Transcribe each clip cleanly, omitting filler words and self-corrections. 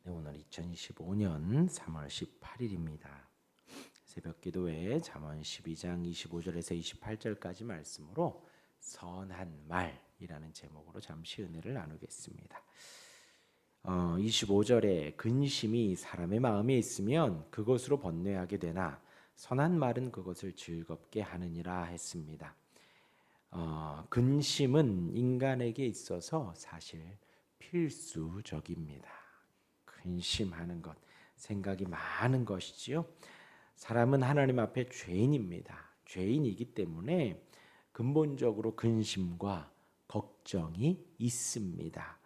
네, 오늘 2025년 3월 18일입니다. 새벽 기도회 잠언 12장 25절에서 28절까지 말씀으로 선한 말이라는 제목으로 잠시 은혜를 나누겠습니다. 25절에 근심이 사람의 마음에 있으면 그것으로 번뇌하게 되나 선한 말은 그것을 즐겁게 하느니라 했습니다. 근심은 인간에게 있어서 사실 필수적입니다. 근심하는 것, 생각이 많은 것이지요. 사람은 하나님 앞에 죄인입니다. 죄인이기 때문에 근본적으로 근심과 걱정이 있습니다.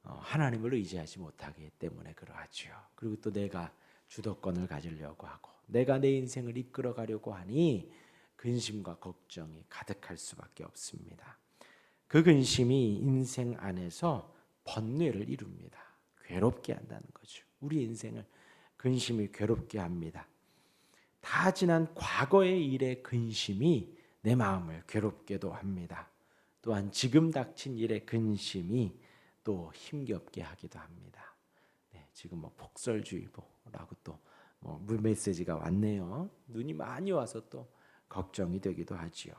하나님을 의지하지 못하기 때문에 그러하죠. 그리고 또 내가 주도권을 가지려고 하고 내가 내 인생을 이끌어 가려고 하니 근심과 걱정이 가득할 수밖에 없습니다. 그 근심이 인생 안에서 번뇌를 이룹니다. 괴롭게 한다는 거죠. 우리 인생을 근심이 괴롭게 합니다. 다 지난 과거의 일의 근심이 내 마음을 괴롭게도 합니다. 또한 지금 닥친 일의 근심이 또 힘겹게 하기도 합니다. 네, 지금 폭설주의보라고 또 메시지가 왔네요. 눈이 많이 와서 또 걱정이 되기도 하지요.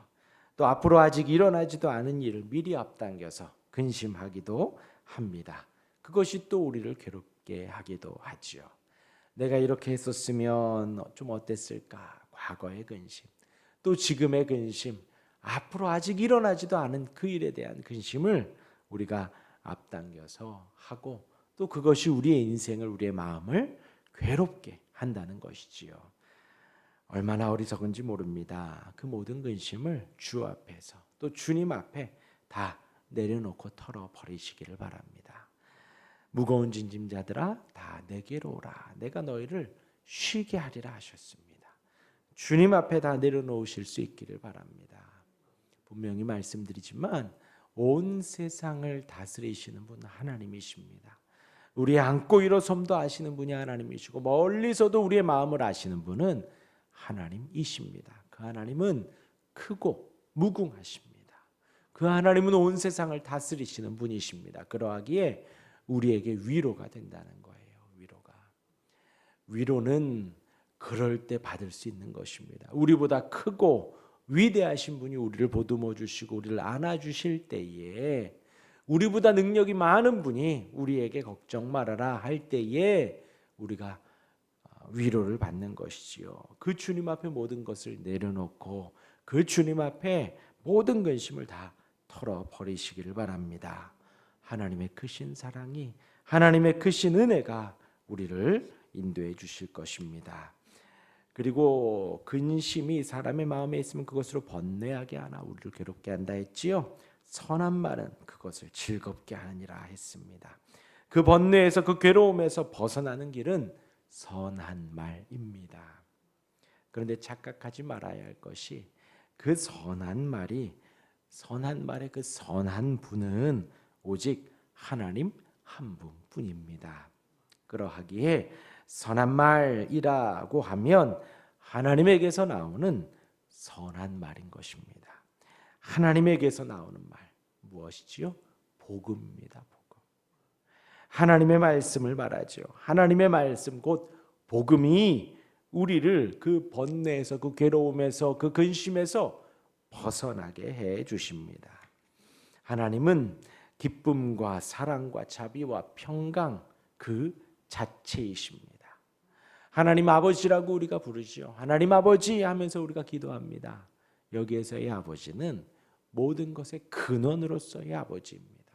또 앞으로 아직 일어나지도 않은 일을 미리 앞당겨서 근심하기도 합니다. 그것이 또 우리를 괴롭게 하기도 하지요. 내가 이렇게 했었으면 좀 어땠을까? 과거의 근심, 또 지금의 근심, 앞으로 아직 일어나지도 않은 그 일에 대한 근심을 우리가 앞당겨서 하고 또 그것이 우리의 인생을, 우리의 마음을 괴롭게 한다는 것이지요. 얼마나 어리석은지 모릅니다. 그 모든 근심을 주 앞에서 또 주님 앞에 다 내려놓고 털어버리시기를 바랍니다. 무거운 짐자들아 다 내게로 오라. 내가 너희를 쉬게 하리라 하셨습니다. 주님 앞에 다 내려놓으실 수 있기를 바랍니다. 분명히 말씀드리지만 온 세상을 다스리시는 분 하나님이십니다. 우리의 안고 일어섬도 아시는 분이 하나님이시고 멀리서도 우리의 마음을 아시는 분은 하나님이십니다. 그 하나님은 크고 무궁하십니다. 그 하나님은 온 세상을 다스리시는 분이십니다. 그러하기에 우리에게 위로가 된다는 거예요. 위로는 그럴 때 받을 수 있는 것입니다. 우리보다 크고 위대하신 분이 우리를 보듬어 주시고 우리를 안아 주실 때에, 우리보다 능력이 많은 분이 우리에게 걱정 말아라 할 때에 우리가 위로를 받는 것이지요. 그 주님 앞에 모든 것을 내려놓고 그 주님 앞에 모든 근심을 다 털어버리시기를 바랍니다. 하나님의 크신 사랑이, 하나님의 크신 은혜가 우리를 인도해 주실 것입니다. 그리고 근심이 사람의 마음에 있으면 그것으로 번뇌하게 하나 우리를 괴롭게 한다 했지요. 선한 말은 그것을 즐겁게 하느니라 했습니다. 그 번뇌에서, 그 괴로움에서 벗어나는 길은 선한 말입니다. 그런데 착각하지 말아야 할 것이, 그 선한 말의 그 선한 분은 오직 하나님 한 분뿐입니다. 그러하기에 선한 말이라고 하면 하나님에게서 나오는 선한 말인 것입니다. 하나님에게서 나오는 말 무엇이지요? 복음입니다. 복음. 하나님의 말씀을 말하죠. 하나님의 말씀 곧 복음이 우리를 그 번뇌에서, 그 괴로움에서, 그 근심에서 벗어나게 해 주십니다. 하나님은 기쁨과 사랑과 자비와 평강 그 자체이십니다. 하나님 아버지라고 우리가 부르죠. 하나님 아버지 하면서 우리가 기도합니다. 여기에서의 아버지는 모든 것의 근원으로서의 아버지입니다.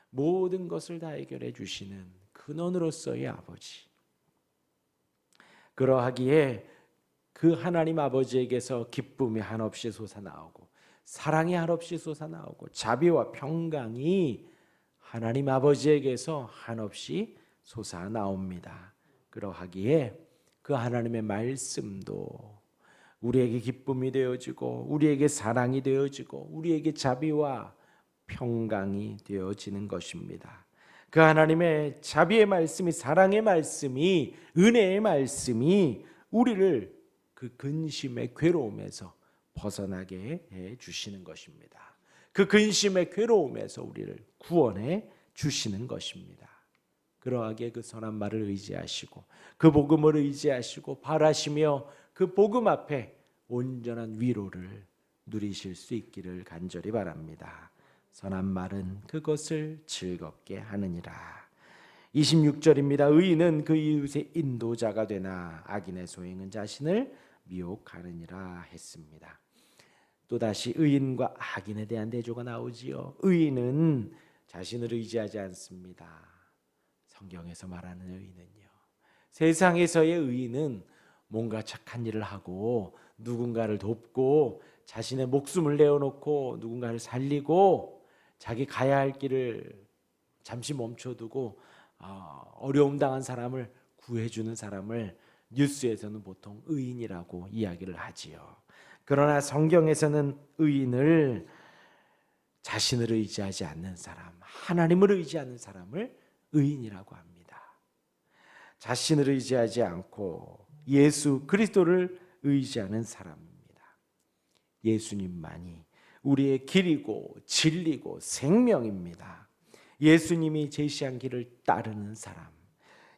모든 것을 다 해결해 주시는 근원으로서의 아버지. 그러하기에 그 하나님 아버지에게서 기쁨이 한없이 솟아나오고 사랑이 한없이 솟아나오고 자비와 평강이 하나님 아버지에게서 한없이 솟아나옵니다. 그러하기에 그 하나님의 말씀도 우리에게 기쁨이 되어지고 우리에게 사랑이 되어지고 우리에게 자비와 평강이 되어지는 것입니다. 그 하나님의 자비의 말씀이, 사랑의 말씀이, 은혜의 말씀이 우리를 그 근심의 괴로움에서 벗어나게 해 주시는 것입니다. 그 근심의 괴로움에서 우리를 구원해 주시는 것입니다. 그러하게 그 선한 말을 의지하시고 그 복음을 의지하시고 바라시며 그 복음 앞에 온전한 위로를 누리실 수 있기를 간절히 바랍니다. 선한 말은 그것을 즐겁게 하느니라. 26절입니다. 의인은 그 이웃의 인도자가 되나 악인의 소행은 자신을 미혹하느니라 했습니다. 또다시 의인과 악인에 대한 대조가 나오지요. 의인은 자신을 의지하지 않습니다. 성경에서 말하는 의인은요, 세상에서의 의인은 뭔가 착한 일을 하고 누군가를 돕고 자신의 목숨을 내어놓고 누군가를 살리고 자기 가야 할 길을 잠시 멈춰두고 어려움 당한 사람을 구해주는 사람을 뉴스에서는 보통 의인이라고 이야기를 하지요. 그러나 성경에서는 의인을 자신을 의지하지 않는 사람, 하나님을 의지하는 사람을 의인이라고 합니다. 자신을 의지하지 않고 예수 그리스도를 의지하는 사람입니다. 예수님만이 우리의 길이고 진리고 생명입니다. 예수님이 제시한 길을 따르는 사람,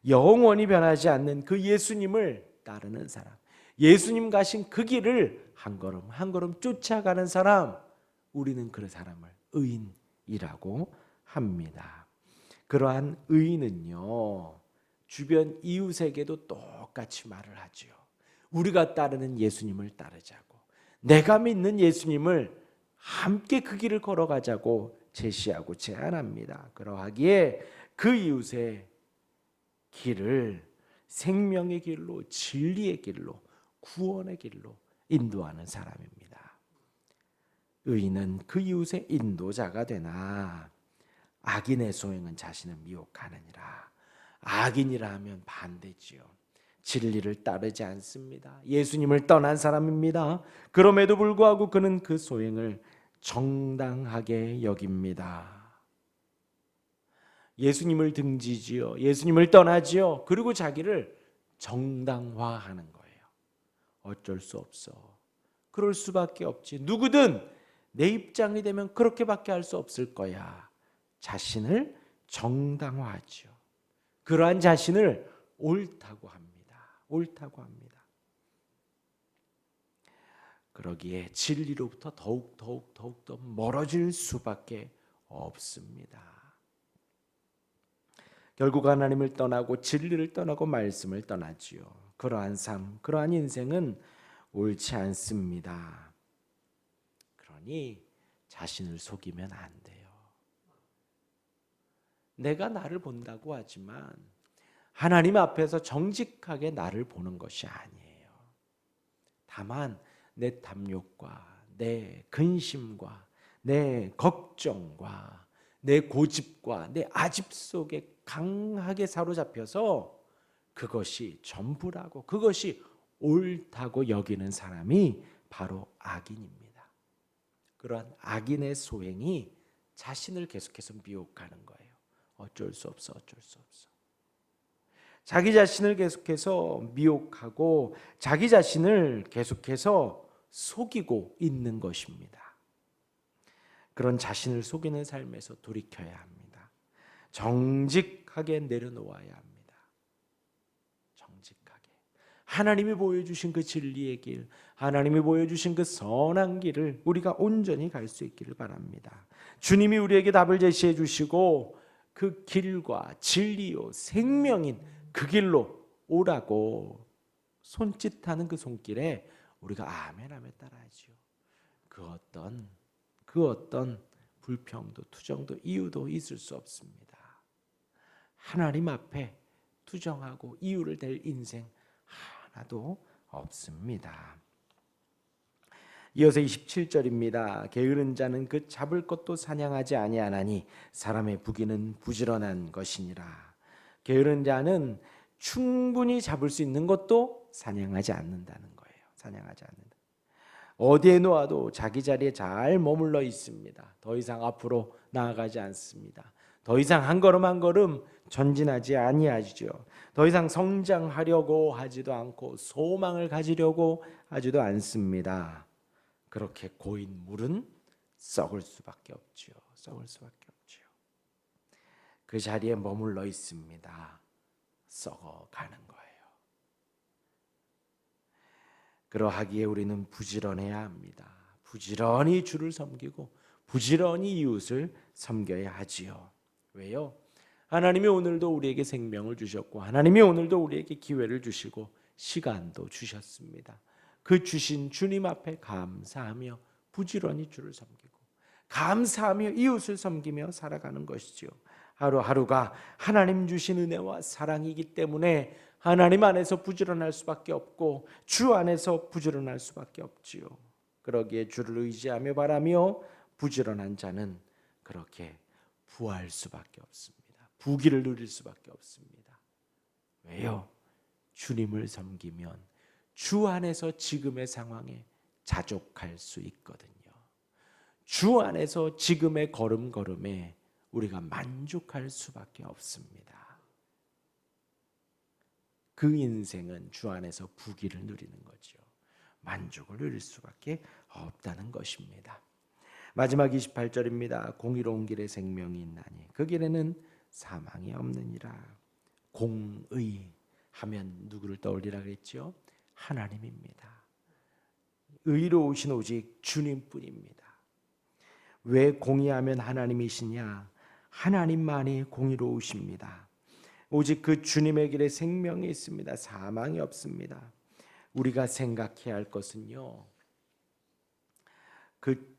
영원히 변하지 않는 그 예수님을 따르는 사람, 예수님 가신 그 길을 한 걸음 한 걸음 쫓아가는 사람, 우리는 그 사람을 의인이라고 합니다. 그러한 의인은요, 주변 이웃에게도 똑같이 말을 하죠. 우리가 따르는 예수님을 따르자고, 내가 믿는 예수님을 함께 그 길을 걸어가자고 제시하고 제안합니다. 그러하기에 그 이웃의 길을 생명의 길로, 진리의 길로, 구원의 길로 인도하는 사람입니다. 의인은 그 이웃의 인도자가 되나 악인의 소행은 자신을 미혹하느니라. 악인이라 하면 반대지요. 진리를 따르지 않습니다. 예수님을 떠난 사람입니다. 그럼에도 불구하고 그는 그 소행을 정당하게 여깁니다. 예수님을 등지지요. 예수님을 떠나지요. 그리고 자기를 정당화하는 거예요. 어쩔 수 없어. 그럴 수밖에 없지. 누구든 내 입장이 되면 그렇게밖에 할 수 없을 거야. 자신을 정당화하죠. 그러한 자신을 옳다고 합니다. 옳다고 합니다. 그러기에 진리로부터 더욱 더 멀어질 수밖에 없습니다. 결국 하나님을 떠나고 진리를 떠나고 말씀을 떠나지요. 그러한 삶, 그러한 인생은 옳지 않습니다. 그러니 자신을 속이면 안 돼요. 내가 나를 본다고 하지만 하나님 앞에서 정직하게 나를 보는 것이 아니에요. 다만 내 탐욕과 내 근심과 내 걱정과 내 고집과 내 아집 속에 강하게 사로잡혀서 그것이 전부라고, 그것이 옳다고 여기는 사람이 바로 악인입니다. 그러한 악인의 소행이 자신을 계속해서 미혹하는 거예요. 어쩔 수 없어. 자기 자신을 계속해서 미혹하고 자기 자신을 계속해서 속이고 있는 것입니다. 그런 자신을 속이는 삶에서 돌이켜야 합니다. 정직하게 내려놓아야 합니다. 정직하게 하나님이 보여주신 그 진리의 길, 하나님이 보여주신 그 선한 길을 우리가 온전히 갈 수 있기를 바랍니다. 주님이 우리에게 답을 제시해 주시고 그 길과 진리요 생명인 그 길로 오라고 손짓하는 그 손길에 우리가 아멘 따라하지요. 그 어떤 불평도 투정도 이유도 있을 수 없습니다. 하나님 앞에 투정하고 이유를 댈 인생 하나도 없습니다. 이어서 27절입니다. 게으른 자는 그 잡을 것도 사냥하지 아니하나니 사람의 부귀는 부지런한 것이니라. 게으른 자는 충분히 잡을 수 있는 것도 사냥하지 않는다는 거예요. 사냥하지 않는다. 어디에 놓아도 자기 자리에 잘 머물러 있습니다. 더 이상 앞으로 나아가지 않습니다. 더 이상 한 걸음 한 걸음 전진하지 아니하죠. 더 이상 성장하려고 하지도 않고 소망을 가지려고 하지도 않습니다. 그렇게 고인 물은 썩을 수밖에 없지요. 썩을 수밖에 없지요. 그 자리에 머물러 있습니다. 썩어가는 거예요. 그러하기에 우리는 부지런해야 합니다. 부지런히 주를 섬기고 부지런히 이웃을 섬겨야 하지요. 왜요? 하나님이 오늘도 우리에게 생명을 주셨고 하나님이 오늘도 우리에게 기회를 주시고 시간도 주셨습니다. 그 주신 주님 앞에 감사하며 부지런히 주를 섬기고 감사하며 이웃을 섬기며 살아가는 것이지요. 하루하루가 하나님 주신 은혜와 사랑이기 때문에 하나님 안에서 부지런할 수밖에 없고 주 안에서 부지런할 수밖에 없지요. 그러기에 주를 의지하며 바라며 부지런한 자는 그렇게 부할 수밖에 없습니다. 부귀를 누릴 수밖에 없습니다. 왜요? 주님을 섬기면 주 안에서 지금의 상황에 자족할 수 있거든요. 주 안에서 지금의 걸음걸음에 우리가 만족할 수밖에 없습니다. 그 인생은 주 안에서 부귀를 누리는 거죠. 만족을 누릴 수밖에 없다는 것입니다. 마지막 28절입니다. 공의로운 길에 생명이 있나니 그 길에는 사망이 없느니라. 공의 하면 누구를 떠올리라 그랬죠? 하나님입니다. 의로우신 오직 주님뿐입니다. 왜 공의하면 하나님이시냐? 하나님만이 공의로우십니다. 오직 그 주님의 길에 생명이 있습니다. 사망이 없습니다. 우리가 생각해야 할 것은요, 그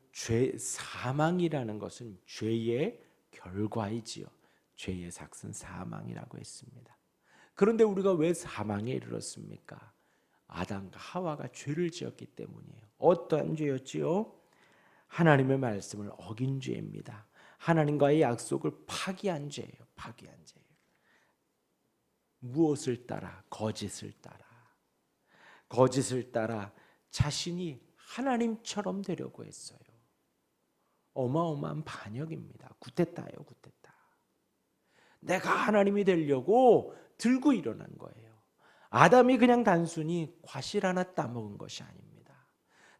사망이라는 것은 죄의 결과이지요. 죄의 삭은 사망이라고 했습니다. 그런데 우리가 왜 사망에 이르렀습니까? 아담과 하와가 죄를 지었기 때문이에요. 어떠한 죄였지요? 하나님의 말씀을 어긴 죄입니다. 하나님과의 약속을 파기한 죄예요. 파기한 죄예요. 무엇을 따라? 거짓을 따라. 거짓을 따라 자신이 하나님처럼 되려고 했어요. 어마어마한 반역입니다. 구테타예요, 구테타. 내가 하나님이 되려고 들고 일어난 거예요. 아담이 그냥 단순히 과실 하나 따먹은 것이 아닙니다.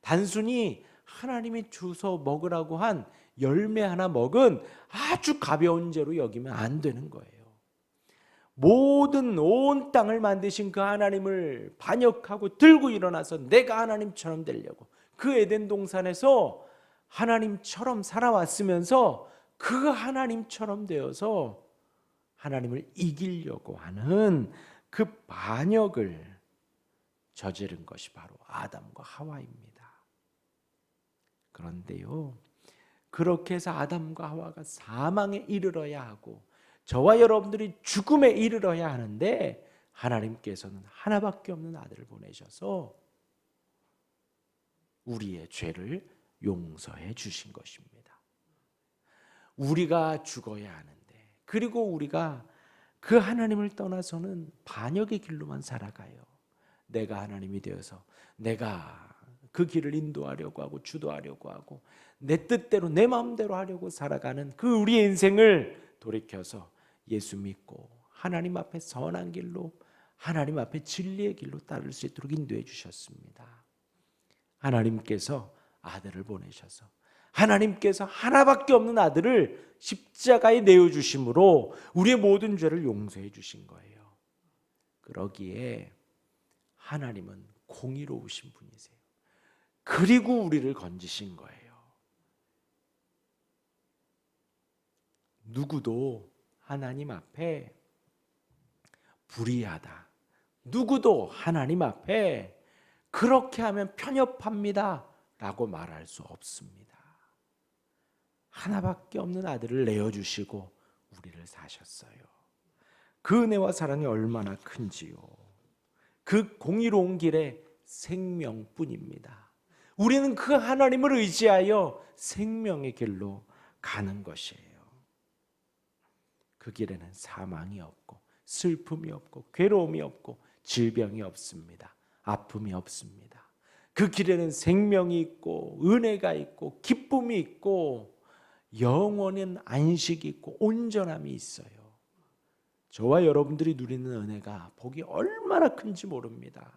단순히 하나님이 주서 먹으라고 한 열매 하나 먹은 아주 가벼운 죄로 여기면 안 되는 거예요. 모든 온 땅을 만드신 그 하나님을 반역하고 들고 일어나서 내가 하나님처럼 되려고 그 에덴 동산에서 하나님처럼 살아왔으면서 그 하나님처럼 되어서 하나님을 이기려고 하는 그 반역을 저지른 것이 바로 아담과 하와입니다. 그런데요, 그렇게 해서 아담과 하와가 사망에 이르러야 하고 저와 여러분들이 죽음에 이르러야 하는데 하나님께서는 하나밖에 없는 아들을 보내셔서 우리의 죄를 용서해 주신 것입니다. 우리가 죽어야 하는데, 그리고 우리가 그 하나님을 떠나서는 반역의 길로만 살아가요. 내가 하나님이 되어서 내가 그 길을 인도하려고 하고 주도하려고 하고 내 뜻대로 내 마음대로 하려고 살아가는 그 우리의 인생을 돌이켜서 예수 믿고 하나님 앞에 선한 길로, 하나님 앞에 진리의 길로 따를 수 있도록 인도해 주셨습니다. 하나님께서 아들을 보내셔서 하나님께서 하나밖에 없는 아들을 십자가에 내어주심으로 우리의 모든 죄를 용서해 주신 거예요. 그러기에 하나님은 공의로우신 분이세요. 그리고 우리를 건지신 거예요. 누구도 하나님 앞에 불의하다, 누구도 하나님 앞에 그렇게 하면 편협합니다 라고 말할 수 없습니다. 하나밖에 없는 아들을 내어주시고 우리를 사셨어요. 그 은혜와 사랑이 얼마나 큰지요. 그 공의로운 길에 생명뿐입니다. 우리는 그 하나님을 의지하여 생명의 길로 가는 것이에요. 그 길에는 사망이 없고 슬픔이 없고 괴로움이 없고 질병이 없습니다. 아픔이 없습니다. 그 길에는 생명이 있고 은혜가 있고 기쁨이 있고 영원한 안식이 있고 온전함이 있어요. 저와 여러분들이 누리는 은혜가 복이 얼마나 큰지 모릅니다.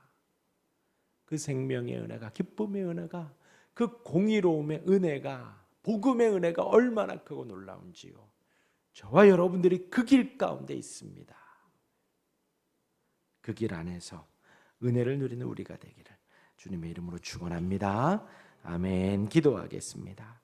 그 생명의 은혜가, 기쁨의 은혜가, 그 공의로움의 은혜가, 복음의 은혜가 얼마나 크고 놀라운지요. 저와 여러분들이 그 길 가운데 있습니다. 그 길 안에서 은혜를 누리는 우리가 되기를 주님의 이름으로 축원합니다. 아멘. 기도하겠습니다.